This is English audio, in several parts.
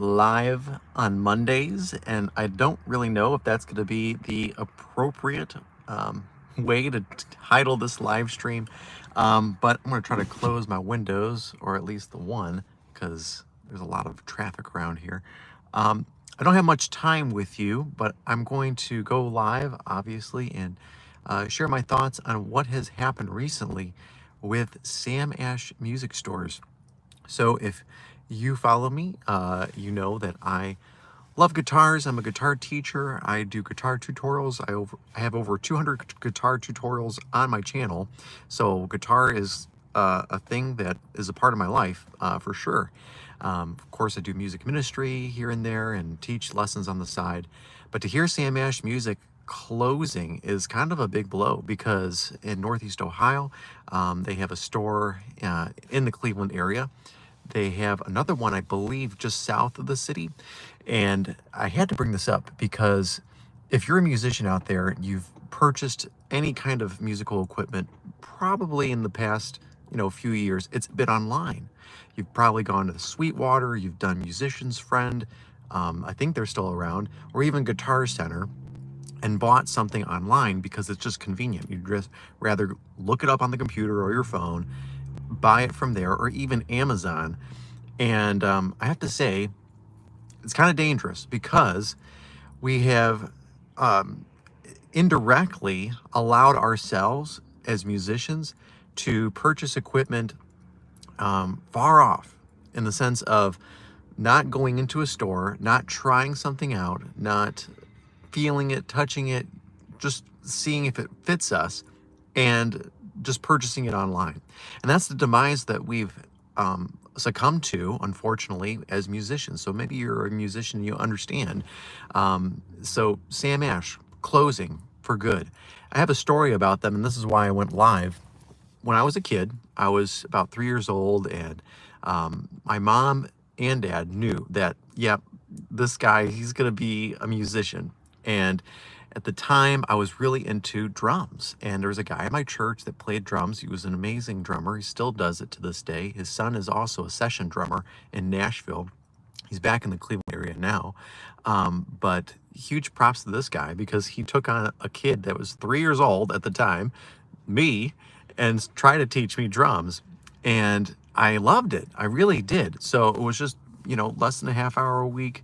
live on Mondays, and I don't really know if that's going to be the appropriate way to title this live stream. But I'm going to try to close my windows, or at least the one, because there's a lot of traffic around here. I don't have much time with you, but I'm going to go live, obviously, and share my thoughts on what has happened recently with Sam Ash music stores. So if you follow me, you know that I love guitars. I'm a guitar teacher. I do guitar tutorials. I have over 200 guitar tutorials on my channel. So guitar is a thing that is a part of my life for sure. Of course, I do music ministry here and there and teach lessons on the side. But to hear Sam Ash music closing is kind of a big blow because in Northeast Ohio, they have a store in the Cleveland area. They have another one, I believe, just south of the city. And I had to bring this up because if you're a musician out there, you've purchased any kind of musical equipment, probably in the past, few years, it's been online. You've probably gone to the Sweetwater, you've done Musician's Friend, I think they're still around, or even Guitar Center, and bought something online because it's just convenient. You'd just rather look it up on the computer or your phone, buy it from there, or even Amazon. And I have to say, it's kind of dangerous because we have indirectly allowed ourselves as musicians to purchase equipment far off, in the sense of not going into a store, not trying something out, not feeling it, touching it, just seeing if it fits us, and just purchasing it online. And that's the demise that we've succumbed to, unfortunately, as musicians. So maybe you're a musician, you understand. So Sam Ash closing for good. I have a story about them, and this is why I went live. When I was a kid, I was about 3 years old, and my mom and dad knew that, yep, this guy, he's going to be a musician. And at the time, I was really into drums. And there was a guy at my church that played drums. He was an amazing drummer. He still does it to this day. His son is also a session drummer in Nashville. He's back in the Cleveland area now. But huge props to this guy because he took on a kid that was 3 years old at the time, me, and tried to teach me drums. And I loved it. I really did. So it was just, less than a half hour a week.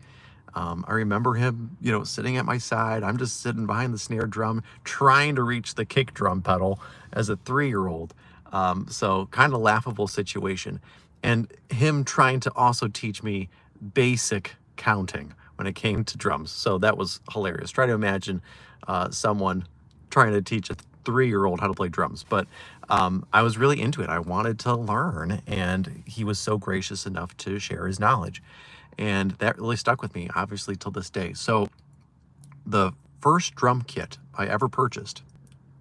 I remember him, sitting at my side. I'm just sitting behind the snare drum, trying to reach the kick drum pedal as a 3-year-old. So kind of laughable situation. And him trying to also teach me basic counting when it came to drums. So that was hilarious. Try to imagine someone trying to teach a 3-year-old how to play drums. But I was really into it. I wanted to learn, and he was so gracious enough to share his knowledge. And that really stuck with me, obviously, till this day. So the first drum kit I ever purchased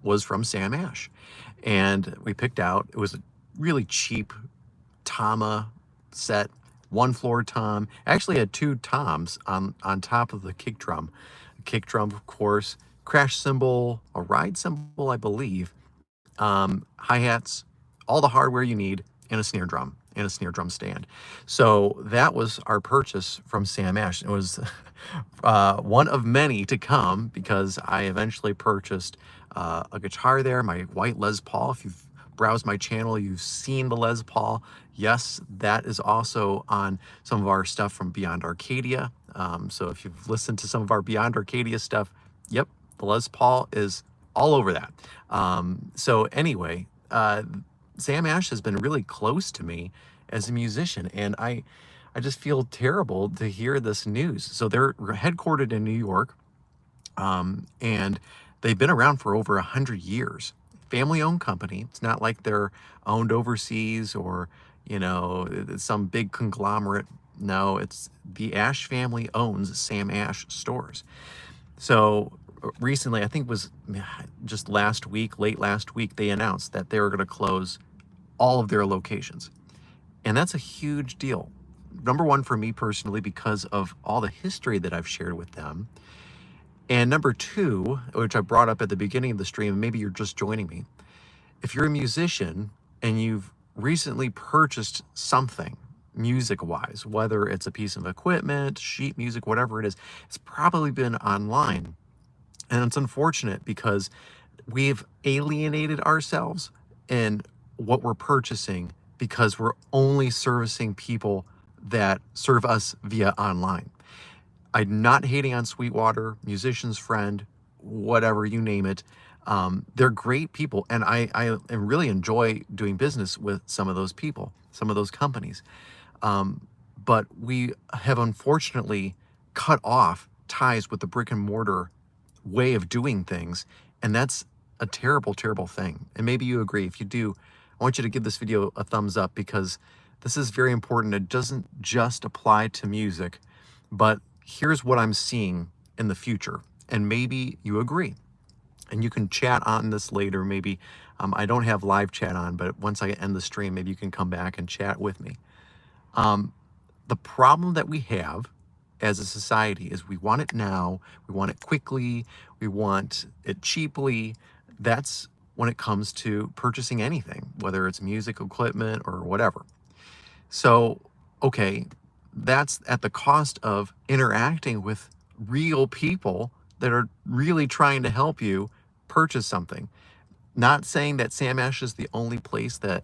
was from Sam Ash. And we picked out, it was a really cheap Tama set, 1-floor tom. I actually had 2 toms on top of the kick drum. Kick drum, of course, crash cymbal, a ride cymbal, I believe, hi-hats, all the hardware you need, and a snare drum and a snare drum stand. So that was our purchase from Sam Ash. It was one of many to come because I eventually purchased a guitar there, my white Les Paul. If you've browsed my channel, you've seen the Les Paul. Yes, that is also on some of our stuff from Beyond Arcadia. So if you've listened to some of our Beyond Arcadia stuff, yep, the Les Paul is all over that. So anyway, Sam Ash has been really close to me as a musician, and I just feel terrible to hear this news. So they're headquartered in New York, and they've been around for over 100 years. Family-owned company. It's not like they're owned overseas or, some big conglomerate. No, it's the Ash family owns Sam Ash stores. So recently, I think it was just late last week, they announced that they were going to close all of their locations. And that's a huge deal. Number one, for me personally, because of all the history that I've shared with them. And number two, which I brought up at the beginning of the stream, maybe you're just joining me. If you're a musician and you've recently purchased something, music wise, whether it's a piece of equipment, sheet music, whatever it is, it's probably been online. And it's unfortunate because we've alienated ourselves in what we're purchasing because we're only servicing people that serve us via online. I'm not hating on Sweetwater, musician's friend, whatever, you name it. They're great people, and I really enjoy doing business with some of those people, some of those companies. But we have unfortunately cut off ties with the brick and mortar way of doing things, and that's a terrible, terrible thing. And maybe you agree. If you do, I want you to give this video a thumbs up because this is very important. It doesn't just apply to music, but here's what I'm seeing in the future, and maybe you agree. And you can chat on this later. Maybe I don't have live chat on, but once I end the stream, maybe you can come back and chat with me. The problem that we have as a society is we want it now, we want it quickly, we want it cheaply. That's when it comes to purchasing anything, whether it's music equipment or whatever. So, okay, that's at the cost of interacting with real people that are really trying to help you purchase something. Not saying that Sam Ash is the only place that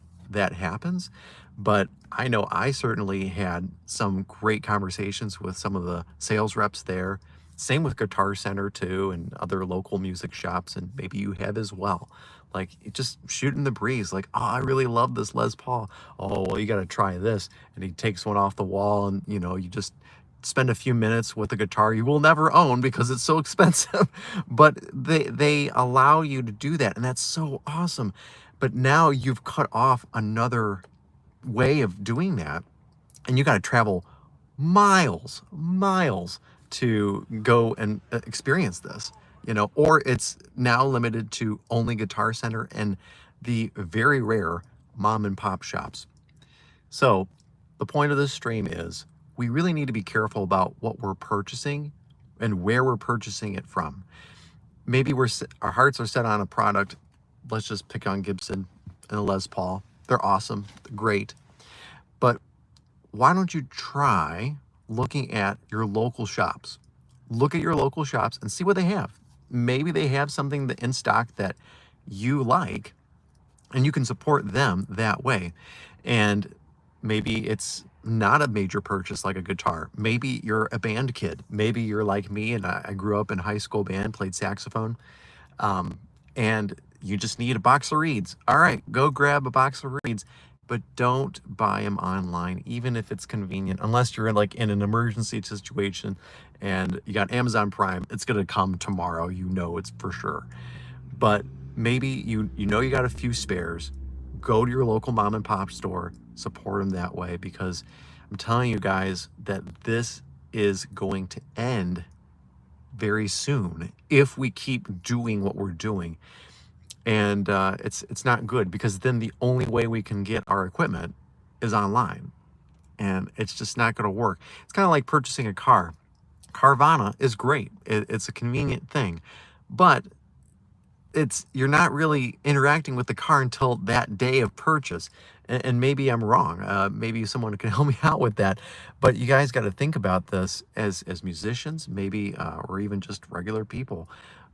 happens, but I know I certainly had some great conversations with some of the sales reps there. Same with Guitar Center too, and other local music shops, and maybe you have as well. Like, just shooting the breeze, like, oh, I really love this Les Paul. Oh, well, you got to try this. And he takes one off the wall, and you just spend a few minutes with a guitar you will never own because it's so expensive. But they allow you to do that, and that's so awesome. But now you've cut off another way of doing that, and you got to travel miles to go and experience this, or it's now limited to only Guitar Center and the very rare mom and pop shops. So the point of this stream is we really need to be careful about what we're purchasing and where we're purchasing it from. Maybe our hearts are set on a product. Let's just pick on Gibson and a Les Paul. They're awesome, great. But why don't you try looking at your local shops? Look at your local shops and see what they have. Maybe they have something in stock that you like, and you can support them that way. And maybe it's not a major purchase like a guitar. Maybe you're a band kid. Maybe you're like me, and I grew up in high school band, played saxophone, and you just need a box of reeds. All right, go grab a box of reeds, but don't buy them online, even if it's convenient, unless you're like in an emergency situation and you got Amazon Prime. It's going to come tomorrow. It's for sure. But maybe you got a few spares. Go to your local mom and pop store, support them that way, because I'm telling you guys that this is going to end very soon if we keep doing what we're doing. And it's not good, because then the only way we can get our equipment is online, and it's just not going to work. It's kind of like purchasing a car. Carvana is great. It's a convenient thing, but you're not really interacting with the car until that day of purchase. And maybe I'm wrong. Maybe someone can help me out with that. But you guys got to think about this as musicians, maybe, or even just regular people.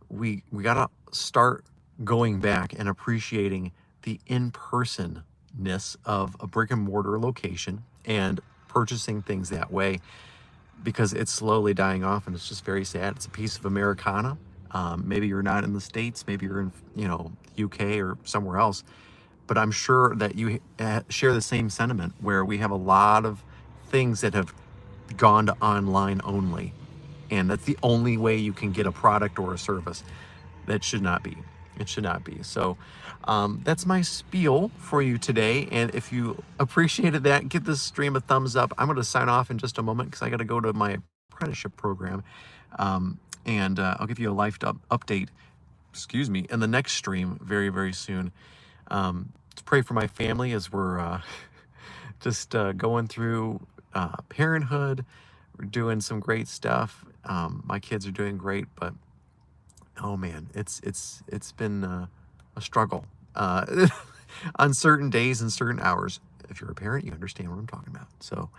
We got to start going back and appreciating the in-personness of a brick and mortar location and purchasing things that way, because it's slowly dying off, and it's just very sad. It's a piece of Americana. Maybe you're not in the States, maybe you're in UK or somewhere else, but I'm sure that you share the same sentiment, where we have a lot of things that have gone to online only, and that's the only way you can get a product or a service. That should not be. It should not be. So that's my spiel for you today. And if you appreciated that, give this stream a thumbs up. I'm going to sign off in just a moment because I got to go to my apprenticeship program. And I'll give you a life update, in the next stream very, very soon. To pray for my family as we're just going through parenthood. We're doing some great stuff. My kids are doing great, but oh man, it's been a struggle on certain days and certain hours. If you're a parent, you understand what I'm talking about. So,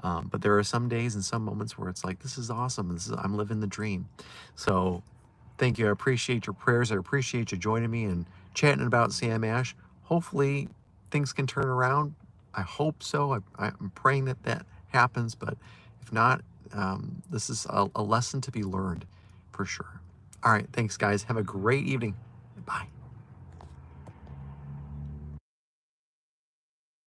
but there are some days and some moments where it's like, this is awesome. I'm living the dream. So thank you. I appreciate your prayers. I appreciate you joining me and chatting about Sam Ash. Hopefully things can turn around. I hope so. I'm praying that that happens, but if not, this is a lesson to be learned for sure. All right. Thanks, guys. Have a great evening. Bye.